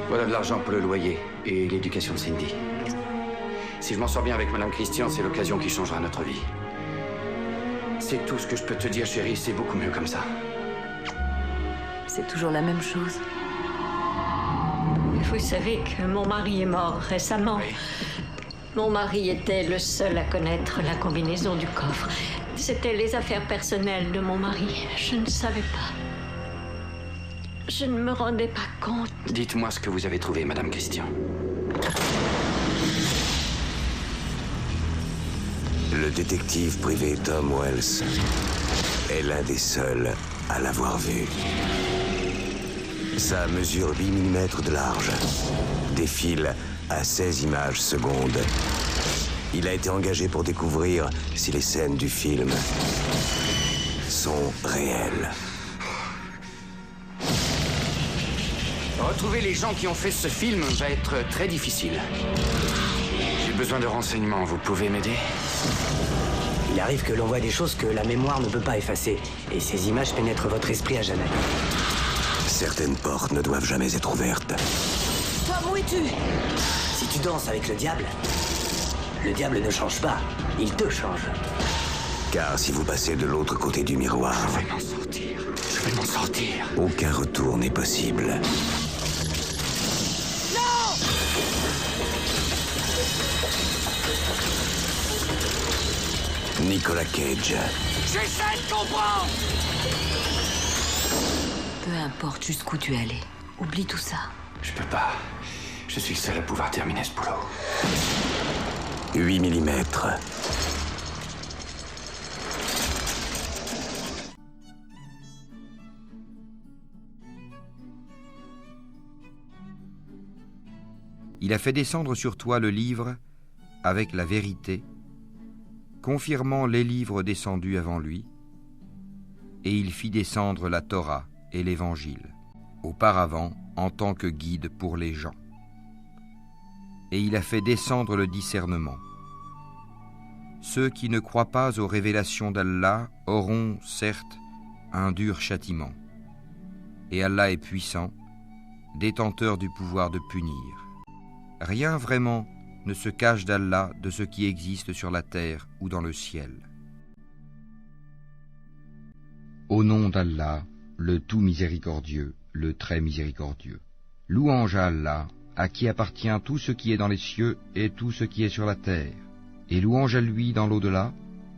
Voilà de l'argent pour le loyer et l'éducation de Cindy. Si je m'en sors bien avec Madame Christian, c'est l'occasion qui changera notre vie. C'est tout ce que je peux te dire, chérie, c'est beaucoup mieux comme ça. C'est toujours la même chose. Vous savez que mon mari est mort récemment. Oui. Mon mari était le seul à connaître la combinaison du coffre. C'était les affaires personnelles de mon mari. Je ne savais pas. Je ne me rendais pas compte. Dites-moi ce que vous avez trouvé, Madame Christian. Le détective privé Tom Wells est l'un des seuls à l'avoir vu. Ça mesure 8 mm de large, défile à 16 images secondes. Il a été engagé pour découvrir si les scènes du film sont réelles. Retrouver les gens qui ont fait ce film va être très difficile. J'ai besoin de renseignements, vous pouvez m'aider? Il arrive que l'on voit des choses que la mémoire ne peut pas effacer. Et ces images pénètrent votre esprit à jamais. Certaines portes ne doivent jamais être ouvertes. Tom, où es-tu? Si tu danses avec le diable ne change pas, il te change. Car si vous passez de l'autre côté du miroir, Je vais m'en sortir. Je vais m'en sortir. aucun retour n'est possible. Nicolas Cage. J'essaie de comprendre! Peu importe jusqu'où tu es allé. Oublie tout ça. Je peux pas. Je suis le seul à pouvoir terminer ce boulot. 8 mm. Il a fait descendre sur toi le livre avec la vérité, confirmant les livres descendus avant lui, et il fit descendre la Torah et l'Évangile, auparavant en tant que guide pour les gens. Et il a fait descendre le discernement. Ceux qui ne croient pas aux révélations d'Allah auront, certes, un dur châtiment. Et Allah est puissant, détenteur du pouvoir de punir. Rien vraiment ne se cache d'Allah de ce qui existe sur la terre ou dans le ciel. Au nom d'Allah, le tout miséricordieux, le très miséricordieux. Louange à Allah, à qui appartient tout ce qui est dans les cieux et tout ce qui est sur la terre, et louange à lui dans l'au-delà,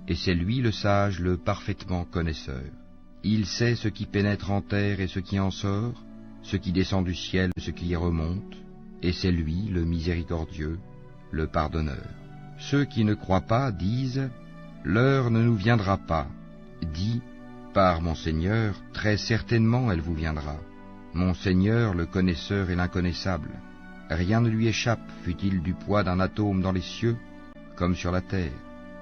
et c'est lui le sage, le parfaitement connaisseur. Il sait ce qui pénètre en terre et ce qui en sort, ce qui descend du ciel, ce qui y remonte, et c'est lui le miséricordieux, le pardonneur. Ceux qui ne croient pas disent « L'heure ne nous viendra pas ». Dis « Par mon Seigneur, très certainement elle vous viendra. Mon Seigneur, le connaisseur et l'inconnaissable. Rien ne lui échappe, fût-il du poids d'un atome dans les cieux, comme sur la terre.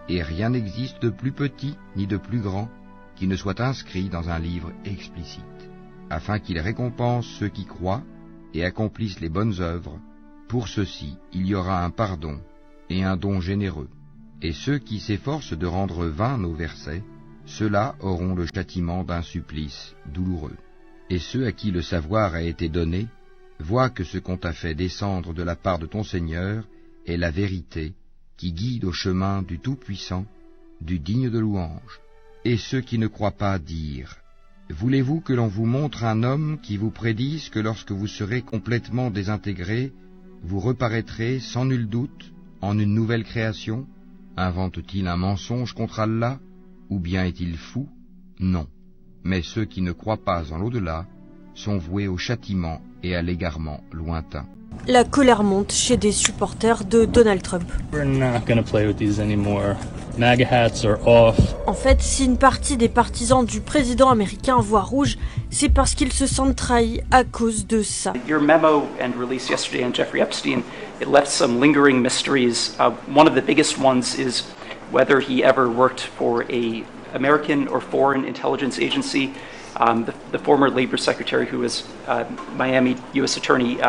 Et rien n'existe de plus petit ni de plus grand qui ne soit inscrit dans un livre explicite, afin qu'il récompense ceux qui croient et accomplissent les bonnes œuvres. Pour ceux-ci, il y aura un pardon et un don généreux. Et ceux qui s'efforcent de rendre vains nos versets, ceux-là auront le châtiment d'un supplice douloureux. Et ceux à qui le savoir a été donné, voient que ce qu'on t'a fait descendre de la part de ton Seigneur est la vérité qui guide au chemin du Tout-Puissant, du digne de louange. Et ceux qui ne croient pas dirent « Voulez-vous que l'on vous montre un homme qui vous prédise que lorsque vous serez complètement désintégrés, vous reparaîtrez sans nul doute en une nouvelle création? Invente-t-il un mensonge contre Allah? Ou bien est-il fou? Non. Mais ceux qui ne croient pas en l'au-delà sont voués au châtiment et à l'égarement lointain. La colère monte chez des supporters de Donald Trump. We're not gonna play with these anymore. MAGA hats are off. En fait, si une partie des partisans du président américain voit rouge, c'est parce qu'ils se sentent trahis à cause de ça. Your memo and release yesterday on Jeffrey Epstein, it left some lingering mysteries. One of the biggest ones is whether he ever worked for a American or foreign intelligence agency. The former Labor Secretary, who was Miami U.S. Attorney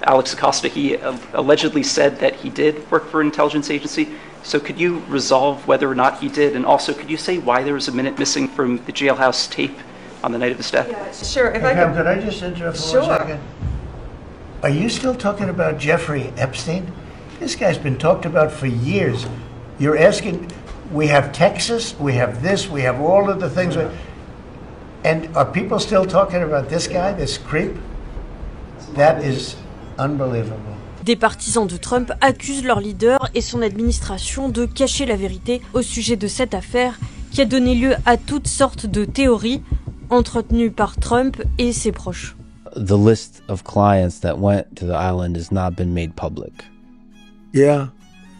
Alex Acosta, he allegedly said that he did work for an intelligence agency. So could you resolve whether or not he did? And also, could you say why there was a minute missing from the jailhouse tape on the night of his death? Yeah, sure. If Could I just interrupt for 1 second? Are you still talking about Jeffrey Epstein? This guy's been talked about for years. You're asking, we have Texas, we have this, we have all of the things. And are people still talking about this guy, this creep? That is unbelievable. Des partisans de Trump accusent leur leader et son administration de cacher la vérité au sujet de cette affaire qui a donné lieu à toutes sortes de théories entretenues par Trump et ses proches. The list of clients that went to the island has not been made public. Yeah,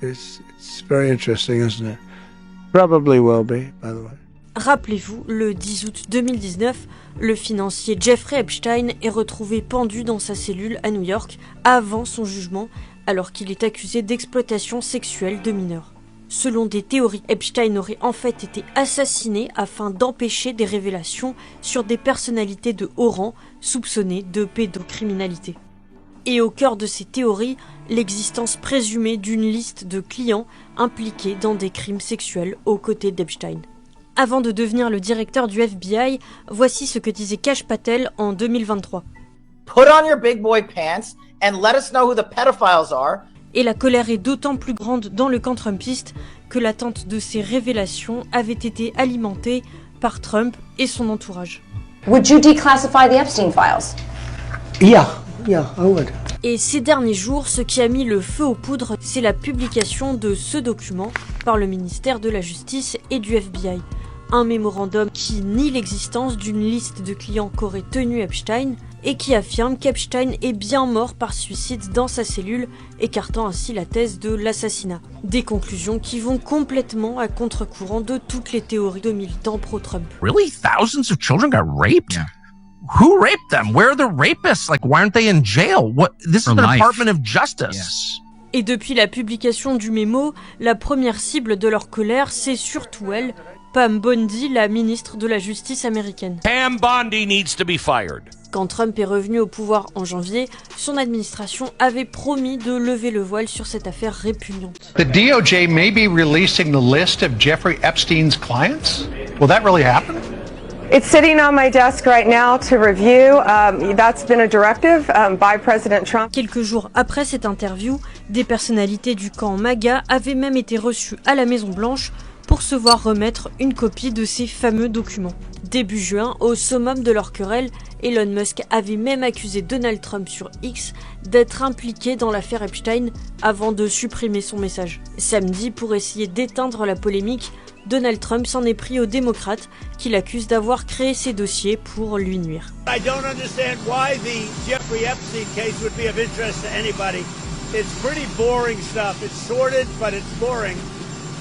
it's very interesting, isn't it? Probably will be, by the way. Rappelez-vous, le 10 août 2019, le financier Jeffrey Epstein est retrouvé pendu dans sa cellule à New York avant son jugement, alors qu'il est accusé d'exploitation sexuelle de mineurs. Selon des théories, Epstein aurait en fait été assassiné afin d'empêcher des révélations sur des personnalités de haut rang soupçonnées de pédocriminalité. Et au cœur de ces théories, l'existence présumée d'une liste de clients impliqués dans des crimes sexuels aux côtés d'Epstein. Avant de devenir le directeur du FBI, voici ce que disait Kash Patel en 2023. Put on your big boy pants and let us know who the pedophiles are. Et la colère est d'autant plus grande dans le camp trumpiste que l'attente de ces révélations avait été alimentée par Trump et son entourage. Would you declassify the Epstein files? Yeah, I would. Et ces derniers jours, ce qui a mis le feu aux poudres, c'est la publication de ce document par le ministère de la Justice et du FBI. Un mémorandum qui nie l'existence d'une liste de clients qu'aurait tenu Epstein et qui affirme qu'Epstein est bien mort par suicide dans sa cellule, écartant ainsi la thèse de l'assassinat. Des conclusions qui vont complètement à contre-courant de toutes les théories de militants pro-Trump. Really? Thousands of children got raped? Yeah. Who raped them? Where are the rapists? Like, why aren't they in jail? What? This is the Department of Justice. Yes. Et depuis la publication du mémo, la première cible de leur colère, c'est surtout elle, Pam Bondi, la ministre de la Justice américaine. Pam Bondi needs to be fired. Quand Trump est revenu au pouvoir en janvier, son administration avait promis de lever le voile sur cette affaire répugnante. The DOJ may be releasing the list of Jeffrey Epstein's clients. Will that really happen? It's sitting on my desk right now to review. That's been a directive by President Trump. Quelques jours après cette interview, des personnalités du camp MAGA avaient même été reçues à la Maison-Blanche pour se voir remettre une copie de ces fameux documents. Début juin, au summum de leur querelle, Elon Musk avait même accusé Donald Trump sur X d'être impliqué dans l'affaire Epstein avant de supprimer son message. Samedi, pour essayer d'éteindre la polémique, Donald Trump s'en est pris aux démocrates qui l'accusent d'avoir créé ces dossiers pour lui nuire. I don't understand why the Jeffrey Epstein case would be of interest to anybody. It's pretty boring stuff. It's sordid, but it's boring.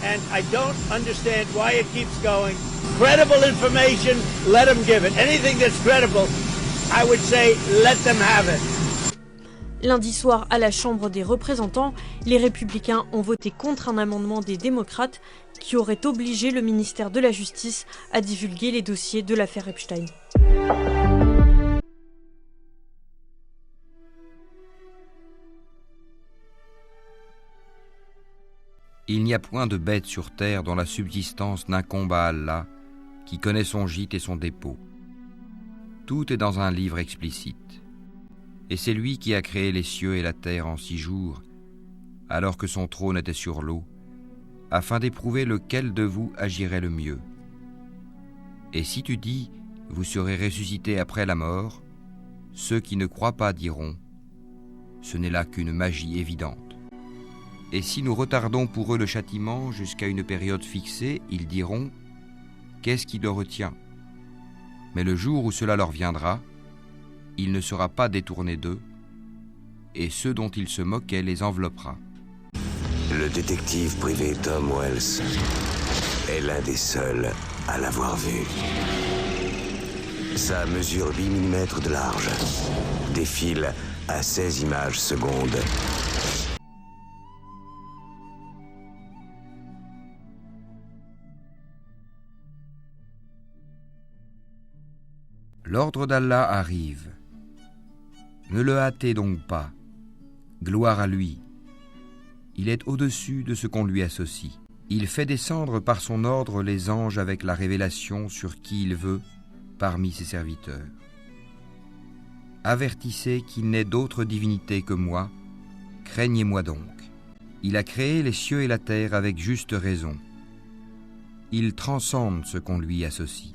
And I don't understand why it keeps going. Credible information, let them give it. Anything that's credible, I would say, let them have it. Lundi soir, à la Chambre des représentants, les républicains ont voté contre un amendement des démocrates qui aurait obligé le ministère de la Justice à divulguer les dossiers de l'affaire Epstein. Il n'y a point de bête sur terre dont la subsistance n'incombe à Allah, qui connaît son gîte et son dépôt. Tout est dans un livre explicite. Et c'est lui qui a créé les cieux et la terre en 6 jours, alors que son trône était sur l'eau, afin d'éprouver lequel de vous agirait le mieux. Et si tu dis, vous serez ressuscités après la mort, ceux qui ne croient pas diront, ce n'est là qu'une magie évidente. Et si nous retardons pour eux le châtiment jusqu'à une période fixée, ils diront, qu'est-ce qui le retient ? Mais le jour où cela leur viendra, il ne sera pas détourné d'eux, et ceux dont ils se moquaient les enveloppera. Le détective privé Tom Wells est l'un des seuls à l'avoir vu. Ça mesure 8 mm de large, défile à 16 images secondes. L'ordre d'Allah arrive. Ne le hâtez donc pas. Gloire à lui. Il est au-dessus de ce qu'on lui associe. Il fait descendre par son ordre les anges avec la révélation sur qui il veut parmi ses serviteurs. Avertissez qu'il n'est d'autre divinité que moi, craignez-moi donc. Il a créé les cieux et la terre avec juste raison. Il transcende ce qu'on lui associe.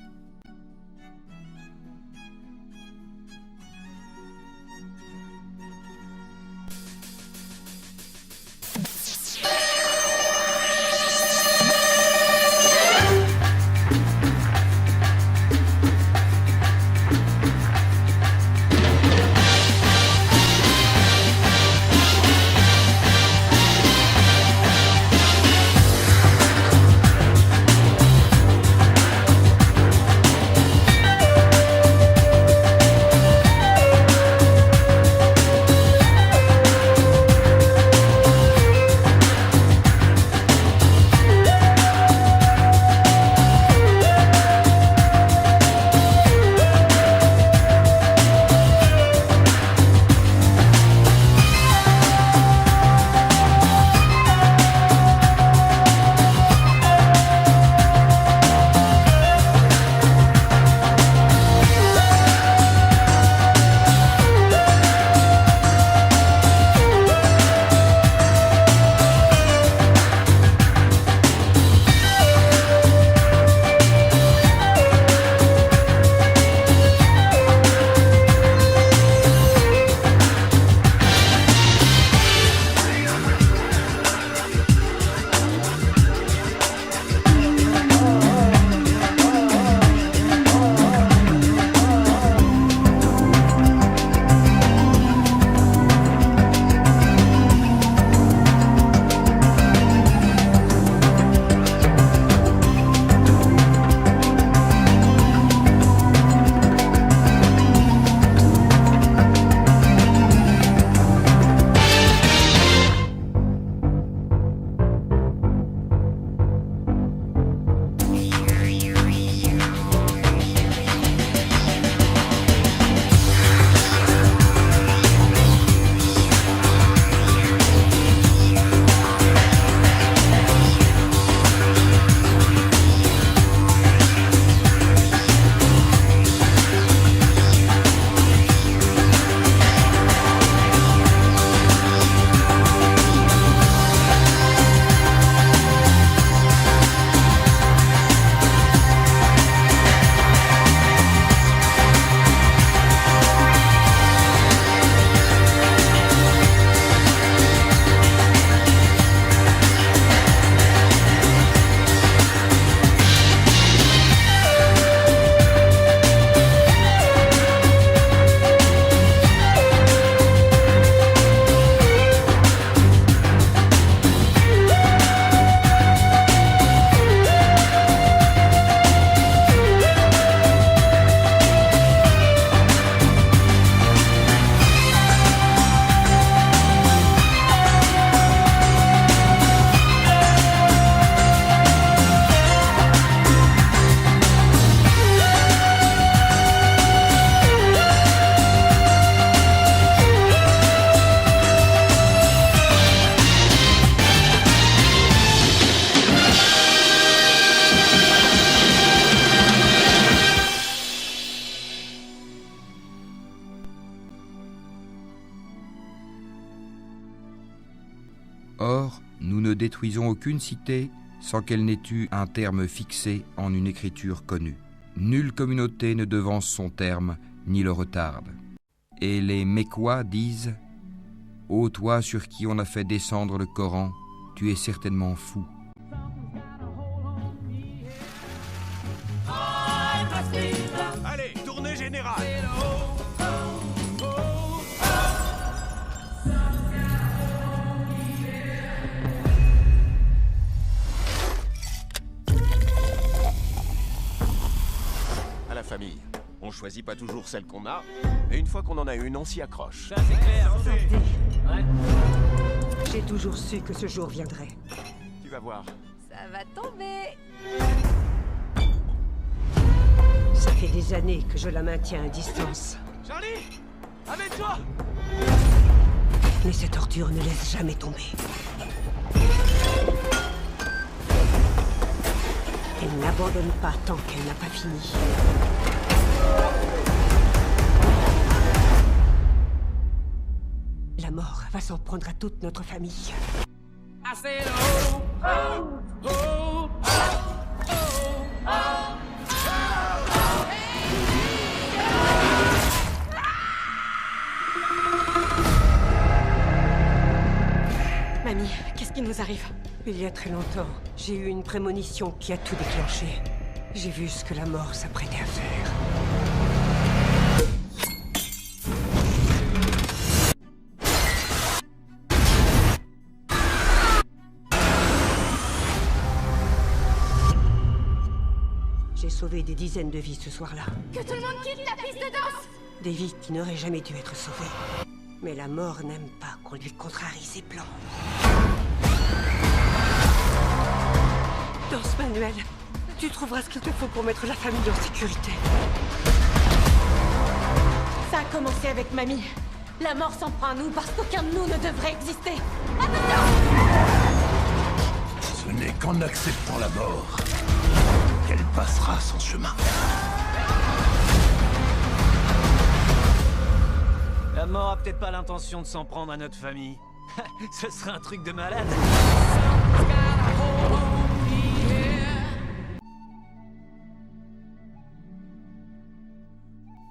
Or, nous ne détruisons aucune cité sans qu'elle n'ait eu un terme fixé en une écriture connue. Nulle communauté ne devance son terme, ni le retarde. Et les Mécois disent « Ô toi sur qui on a fait descendre le Coran, tu es certainement fou. » Allez, tournée générale. À la famille, on choisit pas toujours celle qu'on a, mais une fois qu'on en a une, on s'y accroche. Ça c'est clair. Ouais. J'ai toujours su que ce jour viendrait. Tu vas voir. Ça va tomber. Ça fait des années que je la maintiens à distance. Charlie, amène-toi. Mais cette ordure ne laisse jamais tomber. Elle n'abandonne pas tant qu'elle n'a pas fini. La mort va s'en prendre à toute notre famille. I said, oh, oh, oh, oh, oh, oh. Mamie, qu'est-ce qui nous arrive? Il y a très longtemps, j'ai eu une prémonition qui a tout déclenché. J'ai vu ce que la mort s'apprêtait à faire. J'ai sauvé des dizaines de vies ce soir-là. Que tout le monde quitte la piste de danse! Des vies qui n'auraient jamais dû être sauvées. Mais la mort n'aime pas qu'on lui contrarie ses plans. Danse manuelle, tu trouveras ce qu'il te faut pour mettre la famille en sécurité. Ça a commencé avec mamie. La mort s'en prend à nous parce qu'aucun de nous ne devrait exister. Ce n'est qu'en acceptant la mort qu'elle passera son chemin. La mort a peut-être pas l'intention de s'en prendre à notre famille. Ce serait un truc de malade.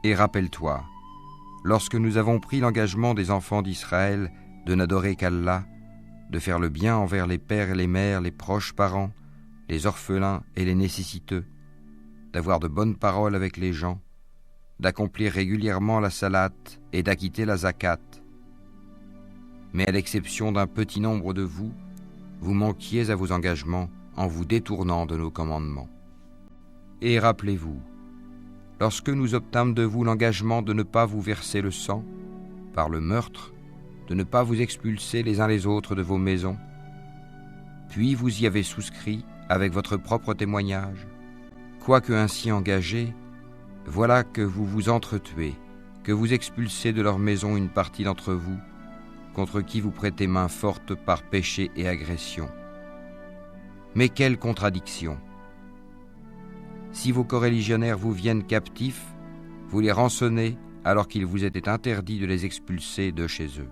Et rappelle-toi, lorsque nous avons pris l'engagement des enfants d'Israël de n'adorer qu'Allah, de faire le bien envers les pères et les mères, les proches parents, les orphelins et les nécessiteux, d'avoir de bonnes paroles avec les gens, d'accomplir régulièrement la salate et d'acquitter la zakat. Mais à l'exception d'un petit nombre de vous, vous manquiez à vos engagements en vous détournant de nos commandements. Et rappelez-vous, lorsque nous obtîmes de vous l'engagement de ne pas vous verser le sang, par le meurtre, de ne pas vous expulser les uns les autres de vos maisons, puis vous y avez souscrit avec votre propre témoignage. Quoique ainsi engagés, voilà que vous vous entretuez, que vous expulsez de leur maison une partie d'entre vous, contre qui vous prêtez main forte par péché et agression. Mais quelle contradiction! Si vos coreligionnaires vous viennent captifs, vous les rançonnez alors qu'il vous était interdit de les expulser de chez eux.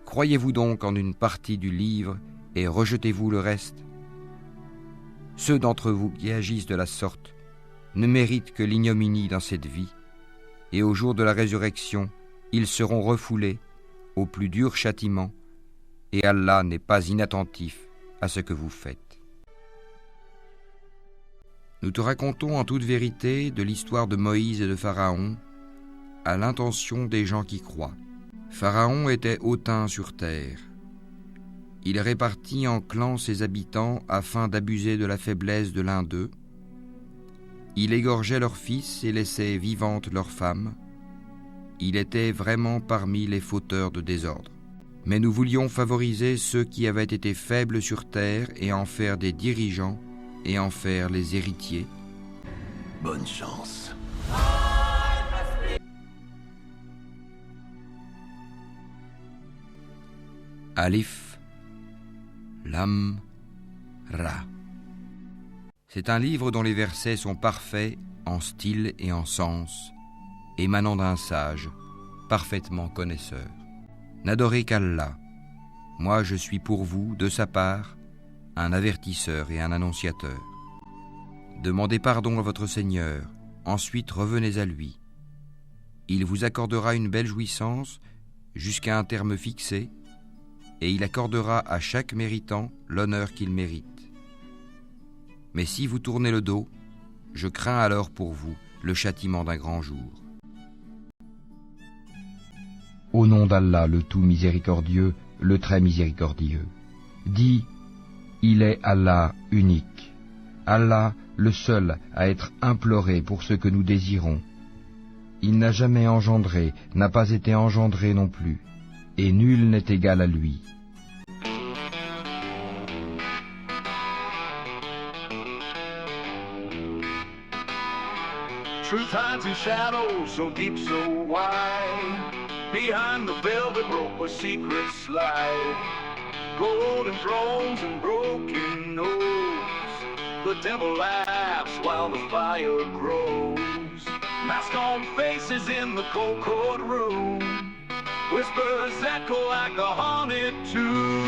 Croyez-vous donc en une partie du livre et rejetez-vous le reste? Ceux d'entre vous qui agissent de la sorte ne méritent que l'ignominie dans cette vie, et au jour de la résurrection, ils seront refoulés au plus dur châtiment, et Allah n'est pas inattentif à ce que vous faites. Nous te racontons en toute vérité de l'histoire de Moïse et de Pharaon, à l'intention des gens qui croient. Pharaon était hautain sur terre. Il répartit en clans ses habitants afin d'abuser de la faiblesse de l'un d'eux. Il égorgeait leurs fils et laissait vivantes leurs femmes. Il était vraiment parmi les fauteurs de désordre. Mais nous voulions favoriser ceux qui avaient été faibles sur terre et en faire des dirigeants et en faire les héritiers. Bonne chance. Alif, Lam, Ra. C'est un livre dont les versets sont parfaits en style et en sens, émanant d'un sage, parfaitement connaisseur. N'adorez qu'Allah. Moi je suis pour vous, de sa part, un avertisseur et un annonciateur. Demandez pardon à votre Seigneur, ensuite revenez à lui. Il vous accordera une belle jouissance jusqu'à un terme fixé, et il accordera à chaque méritant l'honneur qu'il mérite. Mais si vous tournez le dos, je crains alors pour vous le châtiment d'un grand jour. Au nom d'Allah, le tout miséricordieux, le très miséricordieux. Dis, il est Allah unique, Allah le seul à être imploré pour ce que nous désirons. Il n'a jamais engendré, n'a pas été engendré non plus, et nul n'est égal à lui. Truth hides in shadows so deep, so wide. Behind the velvet rope where secrets lie. Golden thrones and broken nose. The devil laughs while the fire grows. Mask on faces in the cold courtroom. Whispers echo like a haunted tune.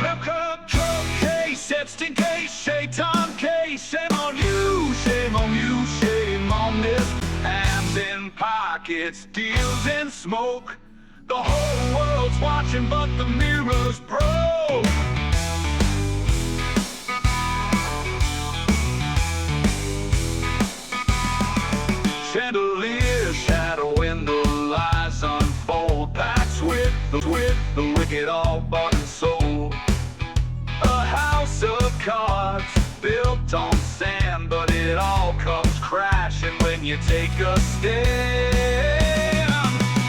Welcome, Trump case, Epstein case, Shaitan case. Shame on you, shame on you, shame on this. Hands in pockets, deals in smoke. The whole world's watching, but the mirror's broke. Chandelier shadowing the lies unfold. Packs with the wicked all bought and sold. A house of cards built on sand, but it all comes crashing when you take a stand.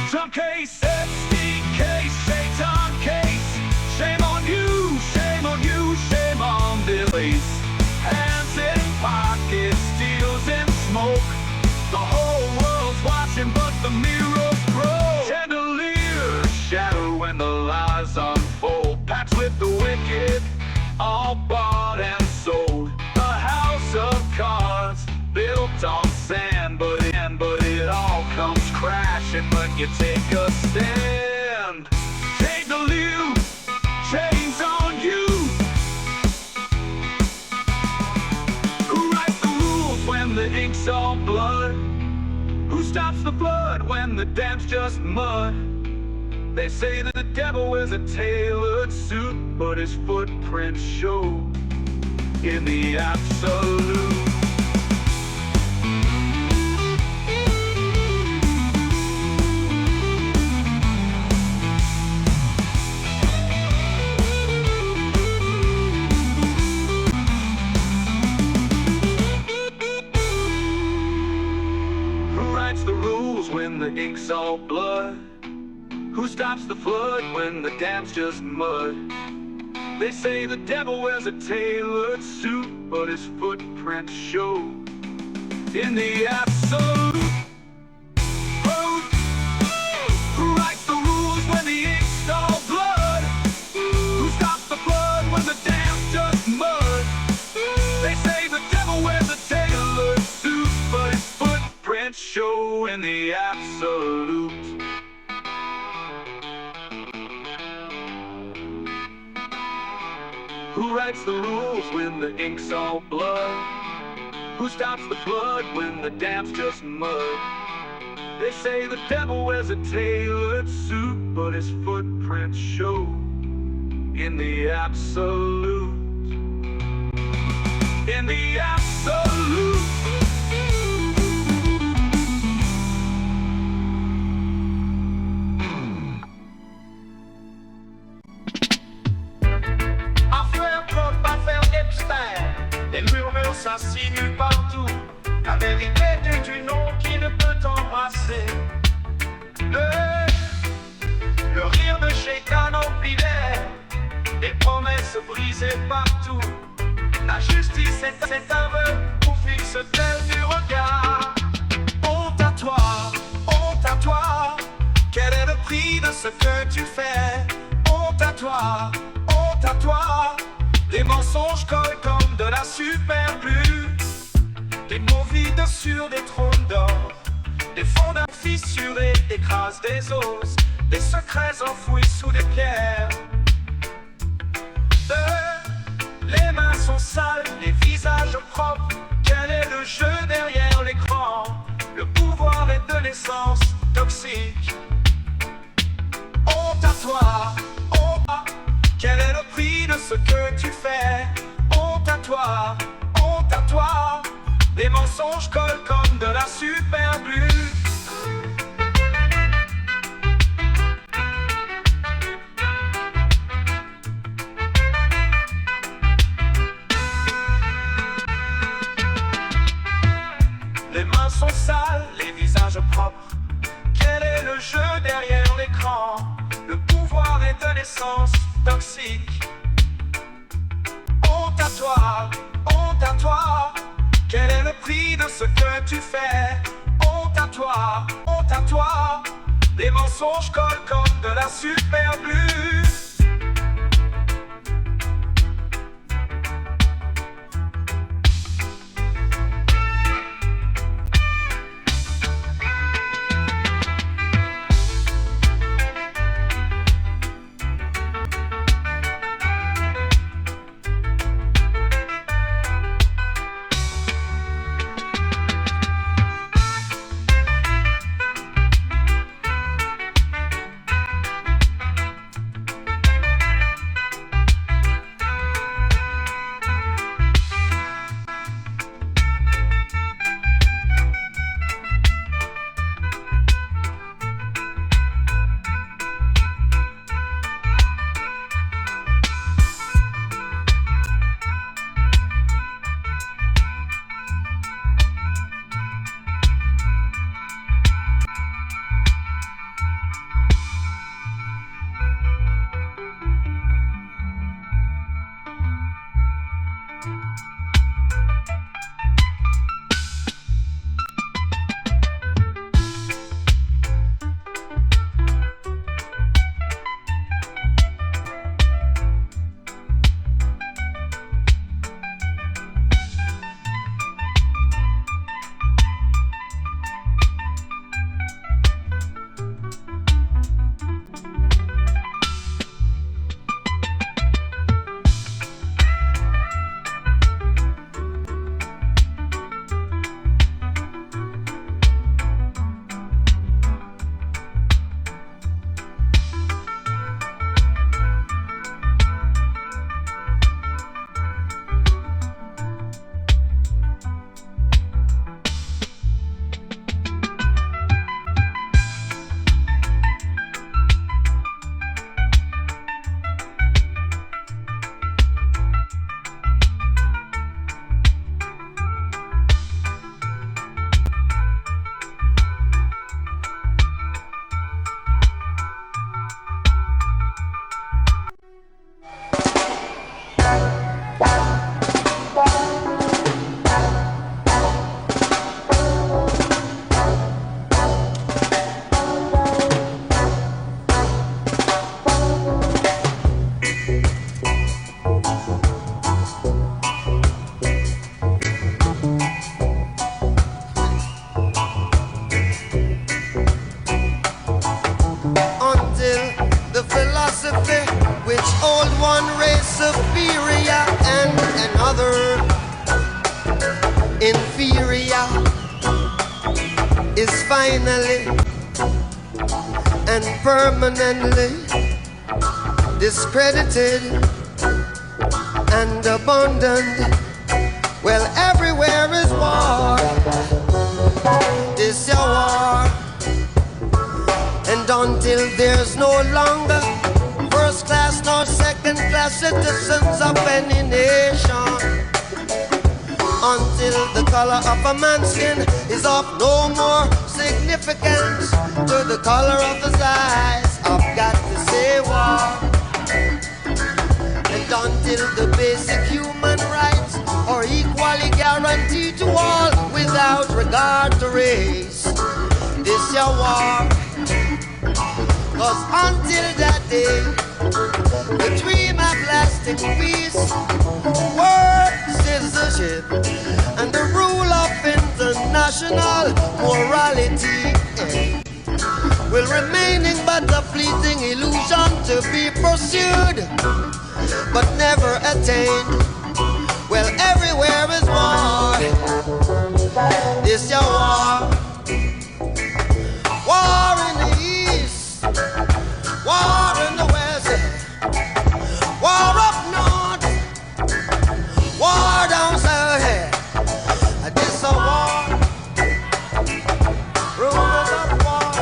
Some case, Epstein case, Shaitan case. Shame on you, shame on you, shame on this place. Hands in pockets, deals in smoke. The whole world's watching, but the mirror's broke. Chandelier shadow when the lies unfold. Packs with the wicked, all bought and sold. A house of cards built on sand, but it all comes crashing when you take a stand. Take the lieu, chains on you. Who writes the rules when the ink's all blood? Who stops the blood when the dam's just mud? They say that the devil wears a tailored suit, but his footprints show in the absolute. When the ink's all blood? Who stops the flood when the dam's just mud? They say the devil wears a tailored suit, but his footprints show in the absolute. Who writes the rules when the ink's all blood? Who stops the flood when the dam's just mud? They say the devil wears a tailored suit, but his footprints show in the absolute. Who writes the rules when the ink's all blood? Who stops the flood when the dam's just mud? They say the devil wears a tailored suit, but his footprints show in the absolute. In the absolute. Les murmures s'insinuent partout. La vérité est du nom qui ne peut t'embrasser. Le rire de Shaitan empilait, les promesses brisées partout. La justice est aveugle ou fixe-t-elle du regard? Honte à toi, quel est le prix de ce que tu fais? Honte à toi, les mensonges collent comme de la superglue. Des mots vides sur des trônes d'or, des fondats fissurés écrasent des os, des secrets enfouis sous des pierres. Les mains sont sales, les visages propres. Quel est le jeu derrière l'écran? Le pouvoir est de l'essence toxique. Honte à toi, quel est le prix de ce que tu fais? Honte à toi, les mensonges collent comme de la superglue. Les mains sont sales, les visages propres. Quel est le jeu derrière l'écran? Le pouvoir est de l'essence toxique. Honte à toi, quel est le prix de ce que tu fais? Honte à toi, les mensonges collent comme de la superglue. inferior is finally and permanently discredited and abandoned. Well, everywhere is war. This your war. And until there's no longer first class nor second class citizens of any nation, until the color of a man's skin is of no more significance to the color of his eyes, I've got to say war. And until the basic human rights are equally guaranteed to all without regard to race, this your war. Cause until that day, the dream of lasting peace, world citizenship, and the rule of international morality will remaining but a fleeting illusion to be pursued, but never attained. Well, everywhere is war. This your war. War in the east, war in the west, war up north, war down south. This a war, rumors of war.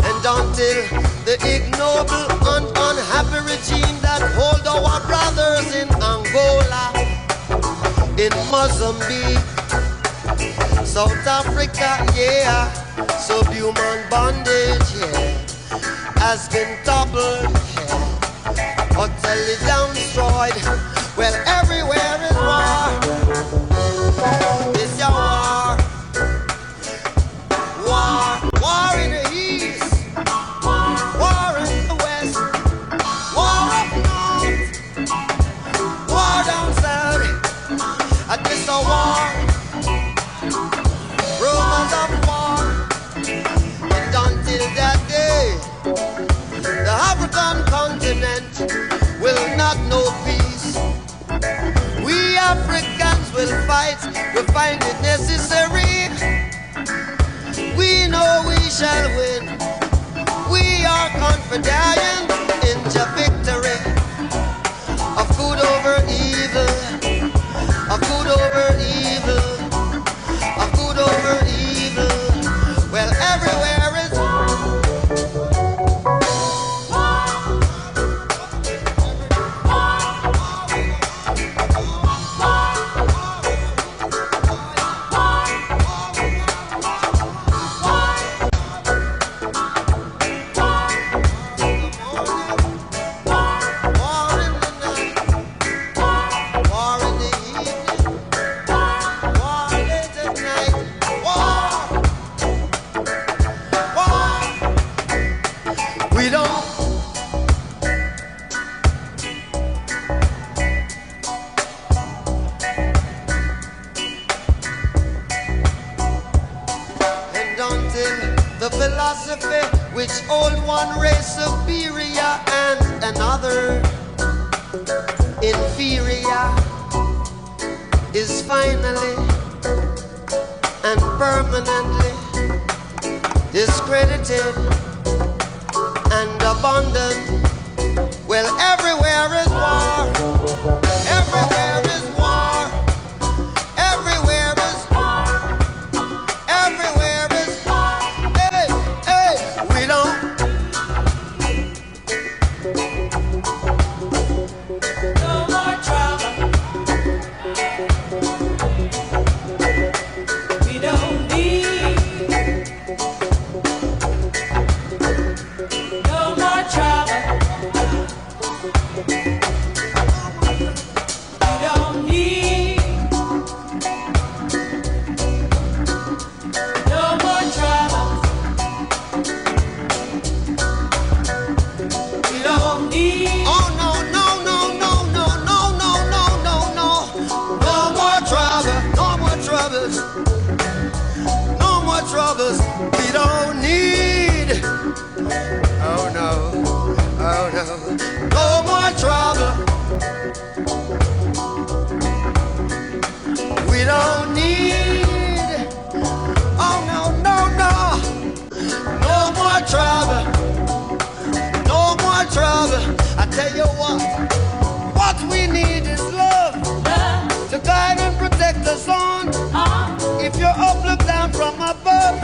And until the ignoble and unhappy regime that hold our brothers in Angola, in Mozambique, South Africa, yeah, subhuman bondage, yeah, has been toppled, yeah, utterly down destroyed. Well, everywhere is war. This your war. War in the east, war in the west, war up north, war down south. At this a war. Rumors of war, and until that day, the African continent will not know peace. We Africans will fight, we find it necessary. We know we shall win. We are confident in the victory of good over evil, of good over evil. Over evil. Well, everywhere is the philosophy which hold one race superior and another inferior is finally and permanently discredited and abandoned. Well, everywhere is war. Everywhere is war. Everywhere is war. Everywhere is war. Hey, hey, we don't. No more trouble. We don't need no more trouble. We don't need no more trouble. We don't need. Oh no no no no no no no no no no. No more trouble. No more troubles. No more troubles. We don't need. Oh no. Oh no. No more trouble. We don't trouble. I tell you what we need is love to guide and protect us on. If you're up, look down from above.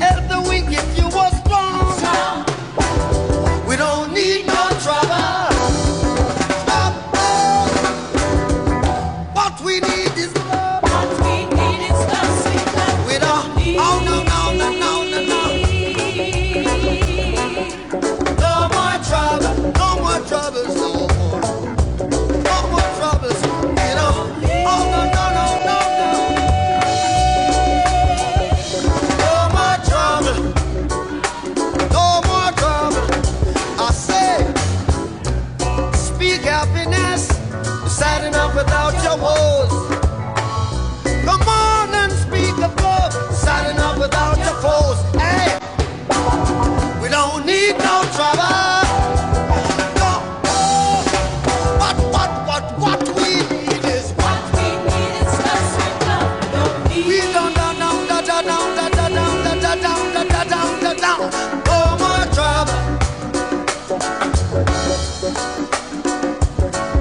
Help the weak if you are strong. We don't need no trouble. What we need is love. What we need is love, sweet love. We don't. Oh no no no no no no. No more trouble. No more troubles. No more. No more troubles. We don't. Oh no no no no no. No more trouble. No more trouble. I say, speak happiness. Sad enough without your woes. Come on and speak of love. Sad enough without your foes. Hey, we don't need no trouble. No. What we need is what we need is love, sweet love. We don't down. No more trouble.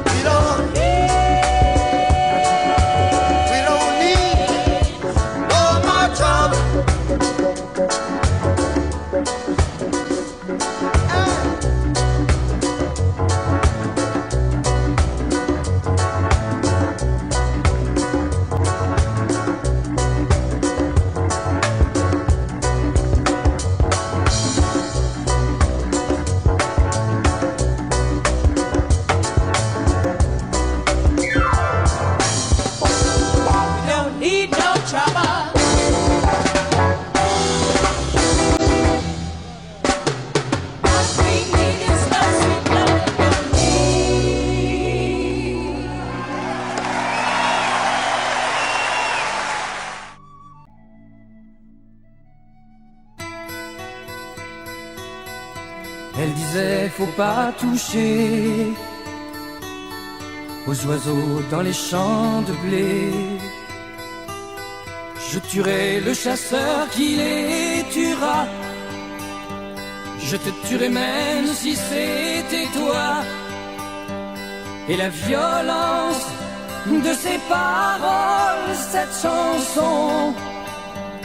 We don't need no more trouble. We don't need no trouble. What we need is love, sweet love. Elle disait faut pas toucher aux oiseaux dans les champs de blé. Je tuerai le chasseur qui les tuera. Je te tuerai même si c'était toi. Et la violence de ces paroles, cette chanson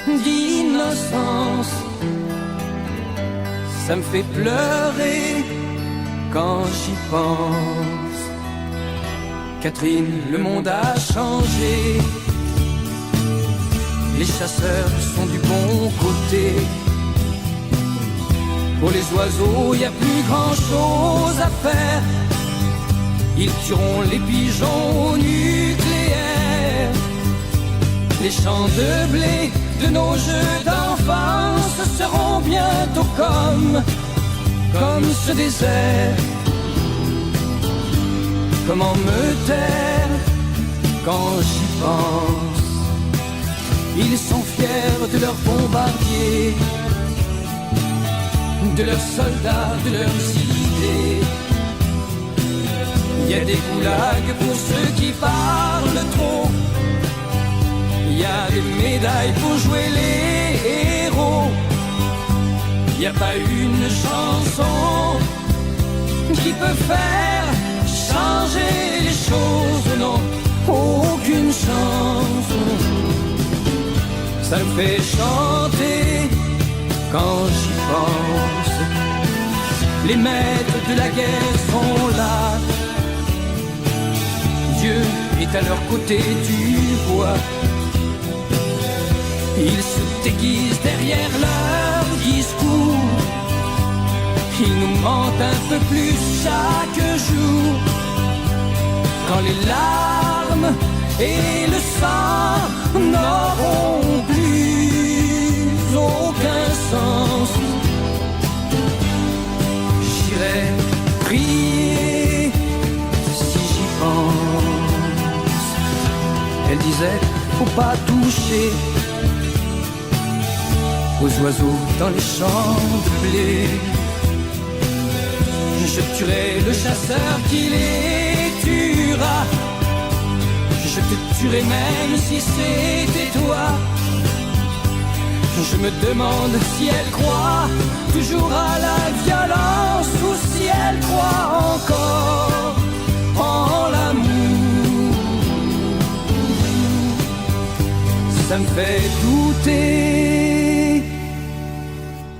d'innocence, ça me fait pleurer quand j'y pense. Catherine, le monde a changé. Les chasseurs sont du bon côté. Pour les oiseaux, y a plus grand chose à faire. Ils tueront les pigeons au nucléaire. Les champs de blé de nos jeux d'enfance seront bientôt comme ce désert. Comment me taire quand j'y pense? Ils sont fiers de leurs bombardiers, de leurs soldats, de leurs idées. Il y a des goulags pour ceux qui parlent trop. Il y a des médailles pour jouer les héros. Il n'y a pas une chanson qui peut faire changer les choses, non, aucune chanson. Ça me fait chanter quand j'y pense. Les maîtres de la guerre sont là. Dieu est à leur côté, tu vois. Ils se déguisent derrière leur discours. Ils nous mentent un peu plus chaque jour. Quand les larmes et le sang n'auront plus aucun sens, j'irai prier si j'y pense. Elle disait, faut pas toucher aux oiseaux dans les champs de blé. Je tuerai le chasseur qui les tuera. Je te tuerai même si c'était toi. Je me demande si elle croit toujours à la violence ou si elle croit fait douter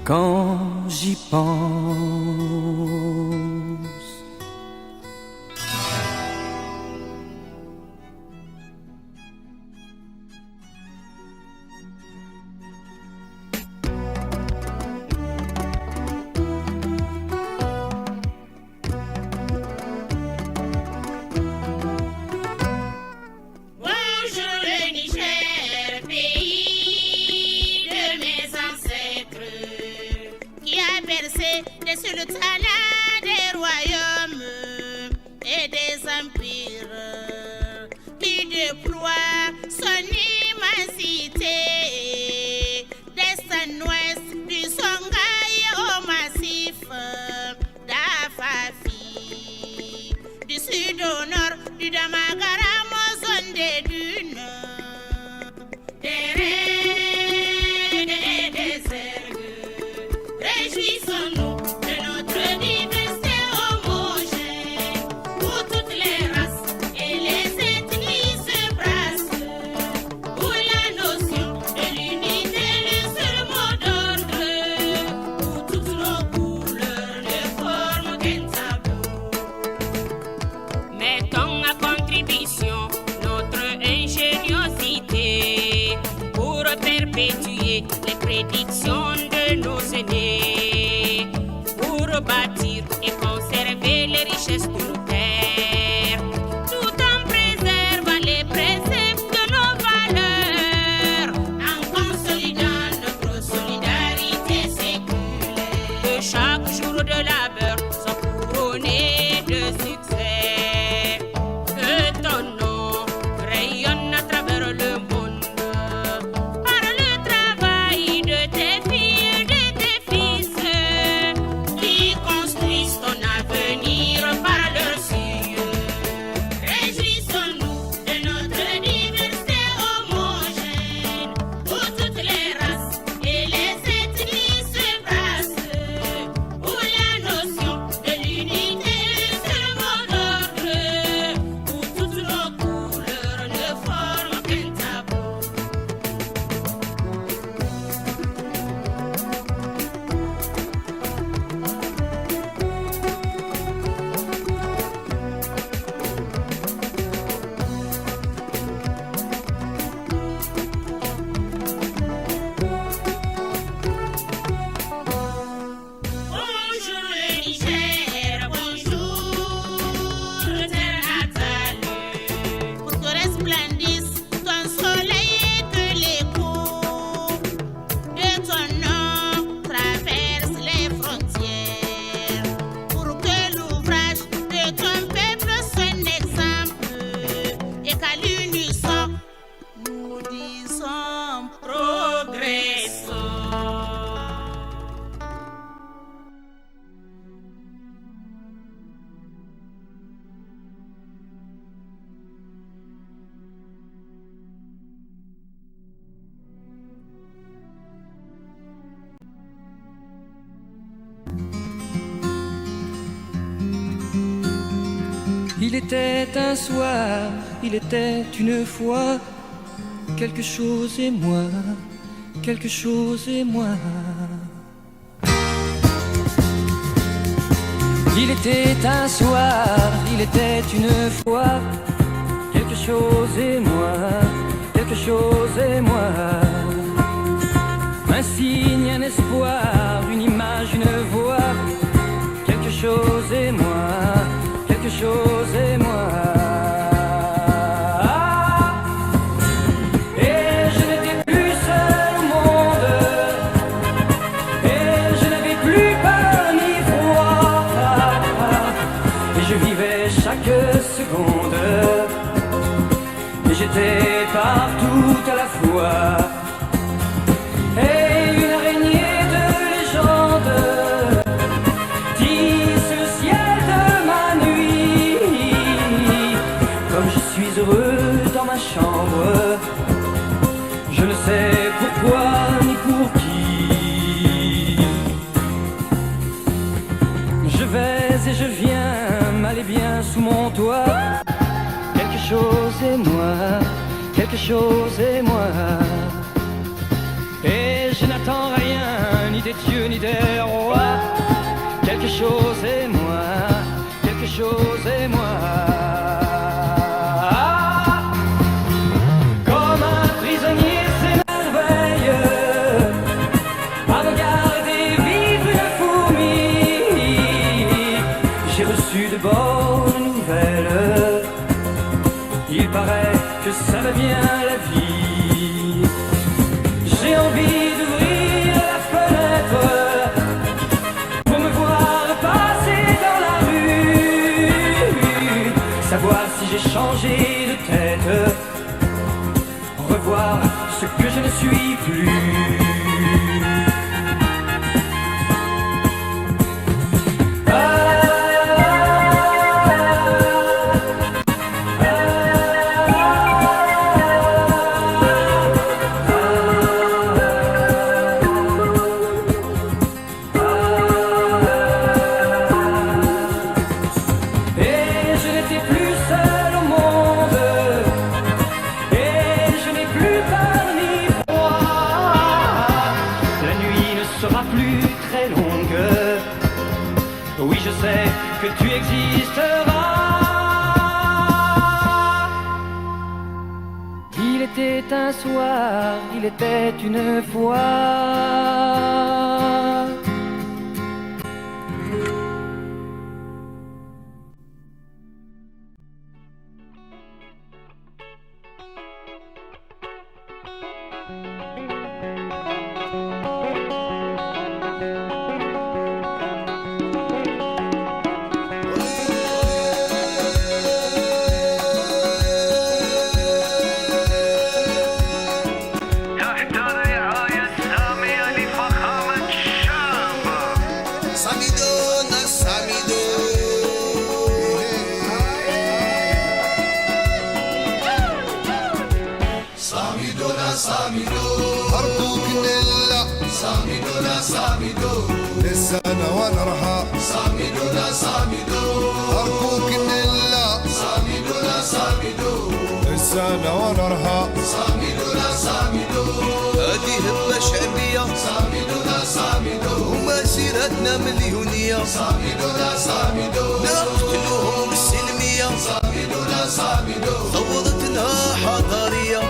quand j'y pense. Sur le talent des royaumes et des empires qui déploie son immensité d'est en ouest, du Songhai au massif d'Afafi, du sud au nord, du Damagaram aux zones des dunes, des règnes et des ergues. Réjouissons-nous de notre diversité homogène, où toutes les races et les ethnies se brassent, où la notion de l'unité est le seul mot d'ordre, où toutes nos couleurs ne forment qu'un tableau. Mettons à contribution notre ingéniosité pour perpétuer les prédictions de nos aînés, pour bâtir et conserver les richesses de nos terres, tout en préservant les préceptes de nos valeurs, en consolidant notre solidarité séculaire. Que chaque jour de labeur soit couronné de succès, que ton nom rayonne à travers le monde par le travail de tes filles et de tes fils qui construisent ton avenir par leurs yeux. Réjouissons-nous de notre diversité homogène, où toutes les races et les ethnies se brassent, où la notion de l'unité est le seul mot d'ordre, où toutes nos couleurs ne forment qu'un tableau. Bonjour le Niger, bonjour terre natale, pour que resplendisse ton soleil et que l'écho de ton nom traverse les frontières, pour que l'ouvrage de ton peuple soit un exemple et qu'à l'unisson nous disons progressons. Il était un soir, il était une fois, quelque chose et moi, quelque chose et moi. Il était un soir, il était une fois, quelque chose et moi, quelque chose et moi. Un signe, un espoir, une image, une voix, quelque chose et moi, quelque chose et moi. Et je n'étais plus seul au monde, et je n'avais plus peur ni froid, et je vivais chaque seconde, et j'étais partout à la fois. Et une araignée de légende tisse le ciel de ma nuit. Comme je suis heureux dans ma chambre, je ne sais pourquoi ni pour qui. Je vais et je viens, mal et bien sous mon toit. Quelque chose et moi, quelque chose et moi. ni des rois. Quelque chose et moi, quelque chose et moi. Comme un prisonnier, c'est merveilleux. À regarder vivre une fourmi. J'ai reçu de bonnes nouvelles. Il paraît que ça va bien la vie. J'ai envie d'ouvrir la fenêtre pour me voir passer dans la rue. Savoir si j'ai changé de tête. Revoir ce que je ne suis plus. Oui, je sais que tu existeras. Il était un soir, il était une fois. لسانا ونرها صامدونا صامدو أرجوك نلا صامدونا صامدو لسانا ونرها صامدونا صامدو هذه هبة شعبية صامدونا صامدو ومسيرتنا مليونية صامدونا صامدو نقتلوهم بالسلمية صامدونا صامدو ثورتنا حضارية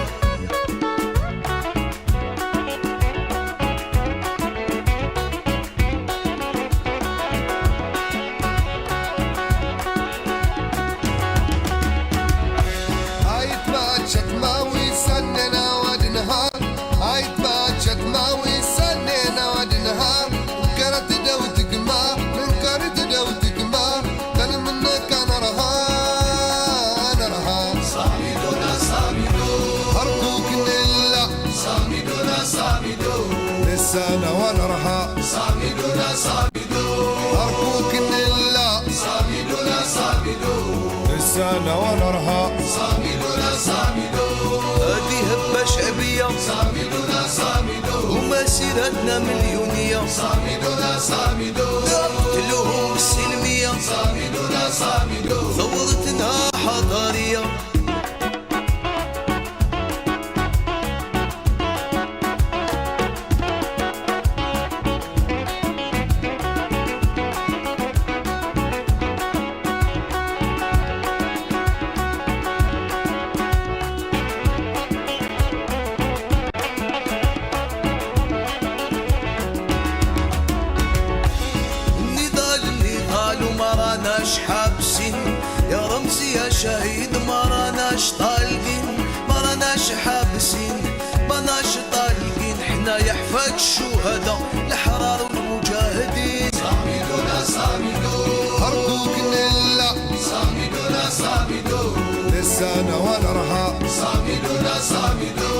لسانا ونرها صامدونا صامدو أرجوك نلا صامدونا صامدو لسانا ونرها صامدونا صامدو هذه هبة شعبية صامدونا صامدو ومسيرتنا مليونية صامدونا صامدو نقتلوهم بالسلمية صامدونا صامدو ثورتنا حضارية يا رمزي يا شهيد ما راناش طالقين ما راناش حابسين ما راناش طالقين حنا يحفاد الشهداء الأحرار والمجاهدين صامدونا صامدو أرجوك نلا صامدونا صامدو لسانا ونرها صامدونا صامدو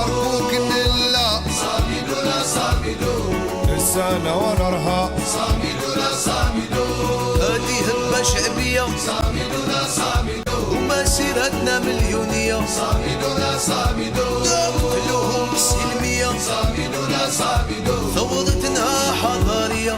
أرجوك نلا صامدونا صامدو لسانا ونرها صامدونا صامدو هذه هبة شعبية صامدونا صامدو ومسيرتنا مليونية صامدونا صامدو نقتلوهم بالسلمية صامدونا صامدو ثورتنا حضارية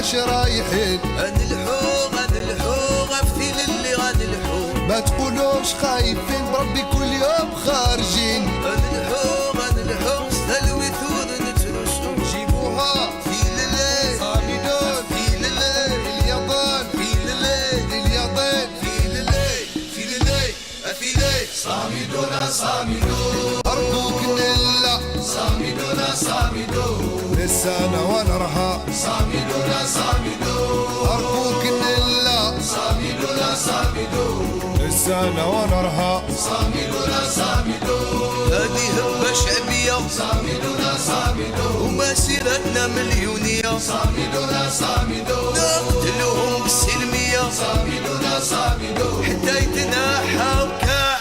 علاش رايحين غنلحو غفتيل اللي غنلحو ما تقولوش خايفين بربي كل يوم خارجين غنلحو سلوي ثور نترشو جيبوها في الليل صامدون في الليل اليابان في الليل اليابان في الليل في الليل في الليل صامدون أرجوك نلا صامدون لسانا ونرها صامدون أرجوك نلا صامدون لسانا ونرها صامدون هذه هبة شعبية صامدون ومسيرتنا مليونية صامدون نقتلوهم بالسلمية صامدون حتى يتناحى وكاع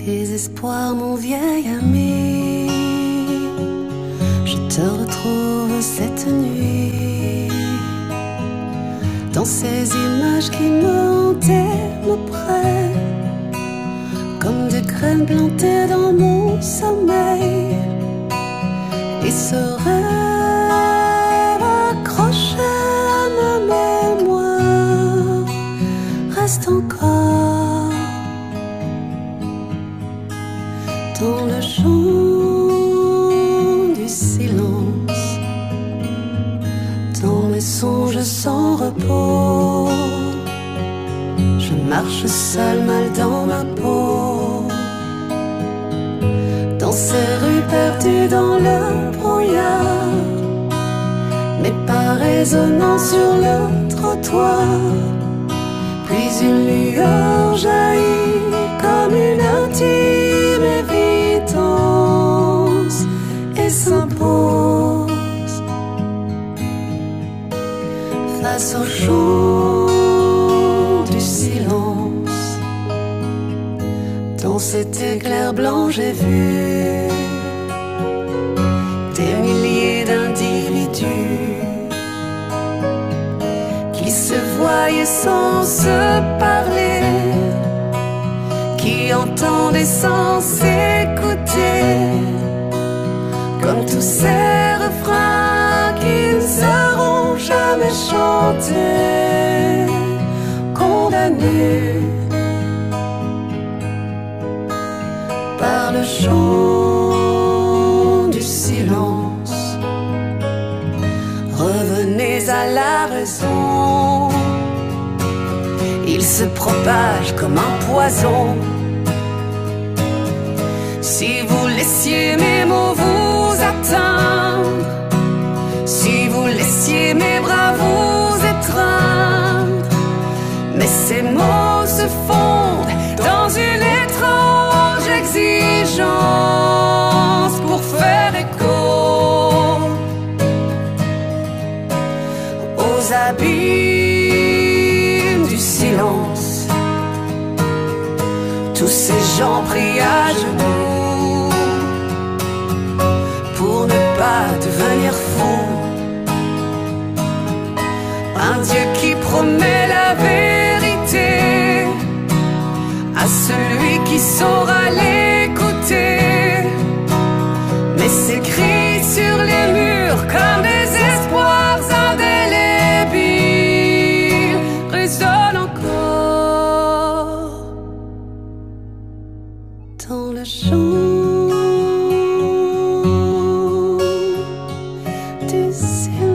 Désespoir, mon vieil ami, je te retrouve cette nuit. Dans ces images qui me hantaient, me prennent comme des graines plantées dans mon sommeil. Et ce rêve accroché à ma mémoire reste encore dans le chant du silence, dans mes songes sans repos. Je marche seul, mal dans ma peau, dans ces rues perdues dans le brouillard, mes pas résonnant sur le trottoir. Puis une lueur jaillit comme une intime évidence et s'impose face au chant du silence. Dans cet éclair blanc j'ai vu des milliers d'individus qui se voyaient sans se parler, qui entendaient sans s'écouter, comme tous ces refrains qui ne seront jamais chantés, condamnés par le chant du silence. Revenez à la raison, il se propage comme un poison. Si vous laissiez mes mots vous atteindre, si vous laissiez mes bras vous étreindre, mais ces mots se fondent dans une étrange exigence pour faire écho aux abîmes du silence. Tous ces gens prient à genoux pour ne pas devenir fous. Un Dieu qui promet la vérité is silly.